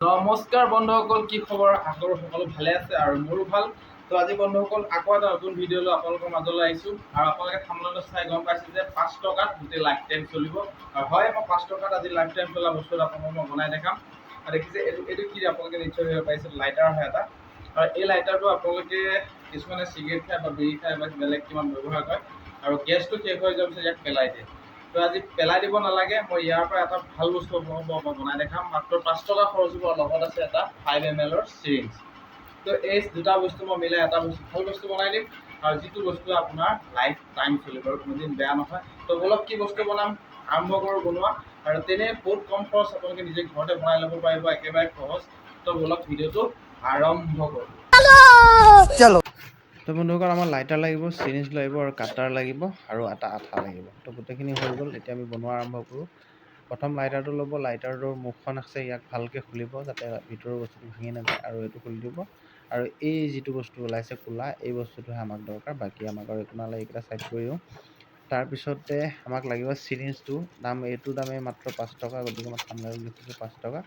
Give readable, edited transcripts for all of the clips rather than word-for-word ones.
নমস্কাৰ বন্ধুসকল, কি খবৰ? আশা কৰোঁ সকলো ভালে আছে আৰু মোৰো ভাল। তো আজি বন্ধুসকল আকৌ এটা নতুন ভিডিঅ' লৈ আপোনালোকৰ মাজলৈ আহিছোঁ আৰু আপোনালোকে থাম্বনেইলত চাই গম পাইছে যে 5 টকাত গোটেই লাইফ টাইম চলিব। আৰু হয়, মই 5 টকাত আজি লাইফ টাইম চলা বস্তু এটা আপোনালোকক মই বনাই দেখাম। আৰু দেখিছে এইটো কি আপোনালোকে নিশ্চয় ধৰিব পাৰিছে, লাইটাৰ হয় এটা। আৰু এই লাইটাৰটো আপোনালোকে কিছুমানে চিগাৰেট খায় বা বিড়ি খায় বা বেলেগ কিমান ব্যৱহাৰ কৰে আৰু গেছটো শেষ হৈ যোৱাৰ পিছত ইয়াক পেলাই দিয়ে। তো আজি পেলাই দিব নালাগে, মই ইয়াৰ পৰা এটা ভাল বস্তু আপোনালোকক মই বনাই দেখাম। মাত্ৰ 5 টকা খৰচ হ'ব, লগত আছে এটা 5 ml চিৰিঞ্জ। তো এই দুটা বস্তু মই মিলাই এটা বস্তু ভাল বস্তু বনাই দিম আৰু যিটো বস্তু আপোনাৰ লাইফ টাইম চলিব আৰু কোনোদিন বেয়া নহয়। তো বলক কি বস্তু বনাম, আৰম্ভ কৰোঁ বনোৱা। আৰু তেনে বহুত কম খৰচ, আপোনালোকে নিজে ঘৰতে বনাই ল'ব পাৰিব, একেবাৰে সহজ। তো বলক ভিডিঅ'টো আৰম্ভ কৰোঁ। তো বন্ধুসকল, আমাৰ লাইটাৰ লাগিব, চিৰিঞ্জ লাগিব আৰু কাটাৰ লাগিব আৰু এটা আঠা লাগিব। তো গোটেইখিনি হৈ গ'ল, এতিয়া আমি বনোৱা আৰম্ভ কৰোঁ। প্ৰথম লাইটাৰটো ল'ব, লাইটাৰটোৰ মুখখন আছে ইয়াক ভালকৈ খুলিব যাতে ভিতৰৰ বস্তুটো ভাঙি নাযায় আৰু এইটো খুলি দিব। আৰু এই যিটো বস্তু ওলাইছে ক'লা, এই বস্তুটোহে আমাক দৰকাৰ, বাকী আমাক আৰু একো নালাগে, এইকেইটা ছাইড কৰি দিওঁ। তাৰপিছতে আমাক লাগিব চিৰিঞ্জটো, এইটোৰ দামেই মাত্ৰ 5 টকা, গতিকে মই থাম্বনেইলত লিখিছোঁ 5 টকা।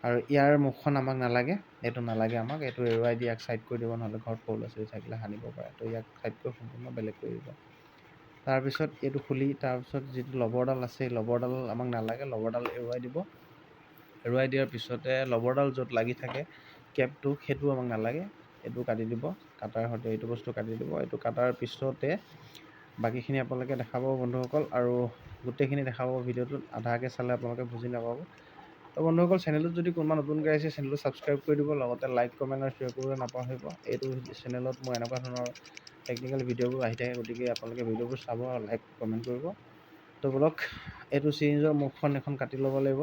আৰু ইয়াৰ মুখখন আমাক নালাগে, এইটো নালাগে আমাক, এইটো এৰুৱাই দি ইয়াক ছাইড কৰি দিব, নহ'লে ঘৰত সৰু ল'ৰা ছোৱালী থাকিলে সানিব পাৰে। তো ইয়াক ছাইড কৰি সম্পূৰ্ণ বেলেগ কৰি দিব। তাৰপিছত এইটো খুলি তাৰপিছত যিটো লবৰডাল আছে, এই লবৰডাল আমাক নালাগে, লবৰডাল এৰুৱাই দিব। এৰুৱাই দিয়াৰ পিছতে লবৰডাল য'ত লাগি থাকে কেপটো, সেইটো আমাক নালাগে, এইটো কাটি দিব। কাটাৰ সৈতে এইটো বস্তু কাটি দিব। এইটো কাটাৰ পিছতে বাকীখিনি আপোনালোকে দেখাব বন্ধুসকল, আৰু গোটেইখিনি দেখাব ভিডিঅ'টোত। আধাকৈ চালে আপোনালোকে বুজি নাপাব। তো বন্ধুসকল, চেনেলটোত যদি কোনোবা নতুনকৈ আহিছে, চেনেলটো ছাবস্ক্ৰাইব কৰি দিব, লগতে লাইক, কমেণ্ট আৰু শ্বেয়াৰ কৰিবলৈ নাপাহৰিব। এইটো চেনেলত মই এনেকুৱা ধৰণৰ টেকনিকেল ভিডিঅ'বোৰ আহি থাকে, গতিকে আপোনালোকে ভিডিঅ'বোৰ চাব আৰু লাইক, কমেণ্ট কৰিব। তো বলক, এইটো চিৰিঞ্জৰ মুখখন এখন কাটি ল'ব লাগিব।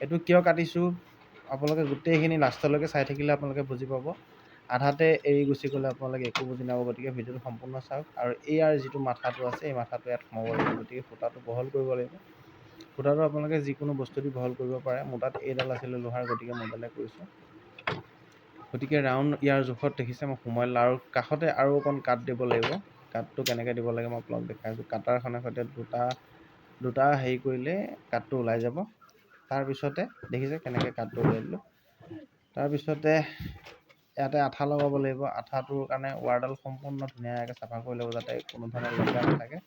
এইটো কিয় কাটিছোঁ আপোনালোকে গোটেইখিনি লাষ্টলৈকে চাই থাকিলে আপোনালোকে বুজি পাব। আধাতে এৰি গুচি গ'লে আপোনালোকে একো বুজি নাপাব, গতিকে ভিডিঅ'টো সম্পূৰ্ণ চাওক। আৰু ইয়াৰ যিটো মাথাটো আছে, এই মাথাটো ইয়াত সোমাব লাগিব, গতিকে ফুটাটো বহল কৰিব লাগিব। ফুটাটো আপোনালোকে যিকোনো বস্তু দি বহল কৰিব পাৰে। মোৰ তাত এইডাল আছিলে লোহাৰ, গতিকে মই এইডালে কৰিছোঁ। গতিকে ৰাউণ্ড ইয়াৰ জোখত দেখিছে মই সোমাই দিলোঁ, আৰু কাষতে আৰু অকণ কাট দিব লাগিব। কাটটো কেনেকৈ দিব লাগে মই আপোনালোকক দেখাই আছোঁ। কাটাৰখনৰ সৈতে দুটা হেৰি কৰিলে কাটটো ওলাই যাব। তাৰপিছতে দেখিছে কেনেকৈ কাটটো উলিয়াই দিলোঁ। তাৰপিছতে ইয়াতে আঠা লগাব লাগিব। আঠাটোৰ কাৰণে ৱাৰডাল সম্পূৰ্ণ ধুনীয়াকৈ চাফা কৰি ল'ব, যাতে কোনো ধৰণৰ লেতেৰা নাথাকে,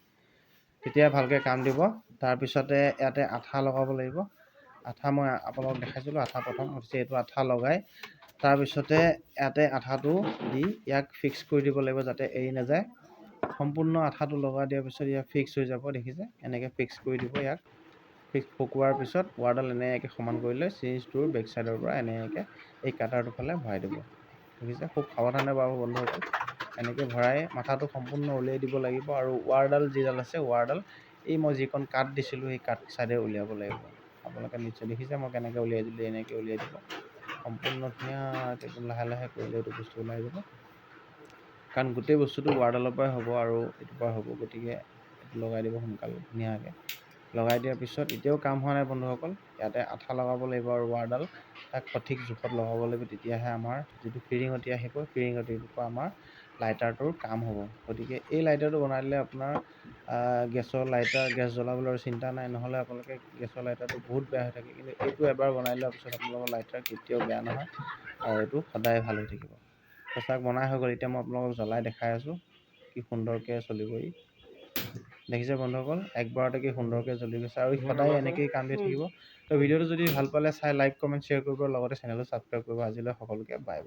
তেতিয়া ভালকৈ কাম দিব। তাৰপিছতে ইয়াতে আঠা লগাব লাগিব। আঠা মই আপোনালোকক দেখাইছিলোঁ, আঠা প্ৰথম হৈছে, এইটো আঠা লগাই তাৰপিছতে ইয়াতে আঠাটো দি ইয়াক ফিক্স কৰি দিব লাগিব, যাতে এৰি নাযায়। সম্পূৰ্ণ আঠাটো লগাই দিয়াৰ পিছত ইয়াক ফিক্স হৈ যাব, দেখিছে এনেকৈ ফিক্স কৰি দিব। ইয়াক ফিক্স পকোৱাৰ পিছত ৱাৰডাল এনেকৈ সমান কৰি লৈ চিৰিঞ্জটোৰ বেক চাইডৰ পৰা এনেকৈ এই কাটাৰটোৰ ফালে ভৰাই দিব, দেখিছে। খুব সাৱধানে বাৰু বন্ধুসকল, এনেকৈ ভৰাই মাথাটো সম্পূৰ্ণ উলিয়াই দিব লাগিব। আৰু ৱাৰডাল যিডাল আছে, ৱাৰডাল এই মই যিকণ কাট দিছিলোঁ সেই কাট চাইডে উলিয়াব লাগিব। আপোনালোকে নিশ্চয় দেখিছে মই কেনেকৈ উলিয়াই দিলোঁ, এনেকৈ উলিয়াই দিব। সম্পূৰ্ণ ধুনীয়াকৈ একদম লাহে লাহে কৰিলে এইটো বস্তু ওলাই যাব, কাৰণ গোটেই বস্তুটো ৱাৰডালৰ পৰাই হ'ব আৰু এইটোৰ পৰা হ'ব, গতিকে এইটো লগাই দিব সোনকালে ধুনীয়াকৈ। লগাই দিয়াৰ পিছত এতিয়াও কাম হোৱা নাই বন্ধুসকল, ইয়াতে আঠা লগাব লাগিব আৰু ৱাৰডাল তাক সঠিক জোখত লগাব লাগিব, তেতিয়াহে আমাৰ যিটো ফিৰিঙতি আহিব, ফিৰিঙতিৰ পৰা আমাৰ লাইটাৰটোৰ কাম হ'ব। গতিকে এই লাইটাৰটো বনাই দিলে আপোনাৰ গেছৰ লাইটাৰ, গেছ জ্বলাবলৈ আৰু চিন্তা নাই। নহ'লে আপোনালোকে গেছৰ লাইটাৰটো বহুত বেয়া হৈ থাকে, কিন্তু এইটো এবাৰ বনাই লোৱাৰ পিছত আপোনালোকৰ লাইটাৰ কেতিয়াও বেয়া নহয় আৰু এইটো সদায় ভাল হৈ থাকিব। সঁচাক বনাই হৈ গ'ল, এতিয়া মই আপোনালোকক জ্বলাই দেখাই আছোঁ কি সুন্দৰকৈ চলিব। দেখিছে বন্ধুসকল, একবাৰতে কি সুন্দৰকৈ জ্বলি গৈছে, আৰু সদায় এনেকৈয়ে কাম দি থাকিব। তো ভিডিঅ'টো যদি ভাল পালে চাই লাইক, কমেণ্ট, শ্বেয়াৰ কৰিব, লগতে চেনেলটো ছাবস্ক্ৰাইব কৰিব। আজিলৈ সকলোকে বাই বাই।